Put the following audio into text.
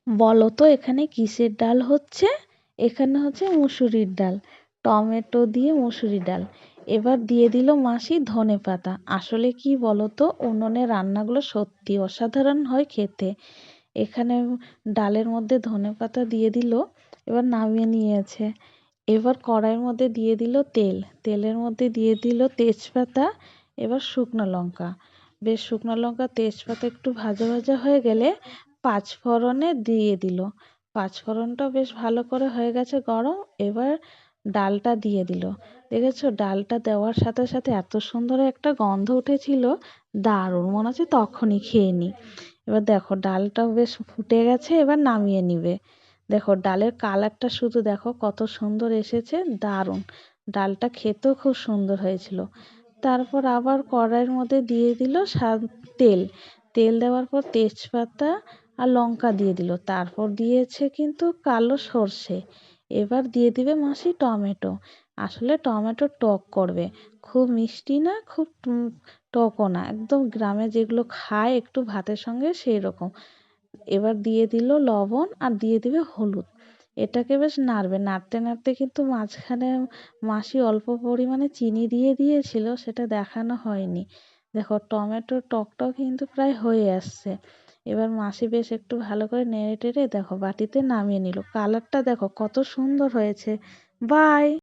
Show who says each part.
Speaker 1: বলো তো এখানে কিসের ডাল হচ্ছে? এখানে হচ্ছে মুসুরির ডাল। টমেটো দিয়ে মুসুরির ডাল। এবার দিয়ে দিল মাসি ধনেপাতা। আসলে কি বলো তো, উনুনে রান্নাগুলো সত্যি অসাধারণ হয় খেতে। এখানে ডালের মধ্যে ধনেপাতা দিয়ে দিল। এবার নামিয়ে নিয়েছে। এবার কড়াইয়ের মধ্যে দিয়ে দিল তেল। তেলের মধ্যে দিয়ে দিল তেজপাতা। এবার শুকনো লঙ্কা। বেশ শুকনো লঙ্কা তেজপাতা একটু ভাজা ভাজা হয়ে গেলে পাঁচফোড়নে দিয়ে দিল। পাঁচফোড়নটাও বেশ ভালো করে হয়ে গেছে গরম। এবার ডালটা দিয়ে দিল। দেখেছো ডালটা দেওয়ার সাথে সাথে এত সুন্দর একটা গন্ধ উঠেছিল, দারুণ, মনে হচ্ছে তখনই খেয়ে নিই। এবার দেখো ডালটাও বেশ ফুটে গেছে, এবার নামিয়ে নিবে। দেখো ডালের কালারটা শুধু দেখো কত সুন্দর এসেছে, দারুণ। ডালটা খেতেও খুব সুন্দর হয়েছিল। তারপর আবার কড়াইয়ের মধ্যে দিয়ে দিল তেল। তেল দেওয়ার পর তেজপাতা আর লঙ্কা দিয়ে দিল। তারপর দিয়েছে কিন্তু কালো সর্ষে। এবার দিয়ে দিবে মাসি টমেটো। আসলে টমেটো টক করবে, খুব মিষ্টি না, খুব টকও না, একদম গ্রামে যেগুলো খায় একটু ভাতের সঙ্গে সেই রকম। এবার দিয়ে দিল লবণ আর দিয়ে দিবে হলুদ। এটাকে বেশ নাড়বে, নাড়তে নাড়তে কিন্তু মাঝখানে মাসি অল্প পরিমাণে চিনি দিয়ে দিয়েছিল, সেটা দেখানো হয়নি। দেখো টমেটোর টকটাও কিন্তু প্রায় হয়ে আসছে। এবার মাসি বেশ একটু ভালো করে নেড়ে টেড়ে দেখো বাটিতে নামিয়ে নিল। কালারটা দেখো কত সুন্দর হয়েছে। বাই।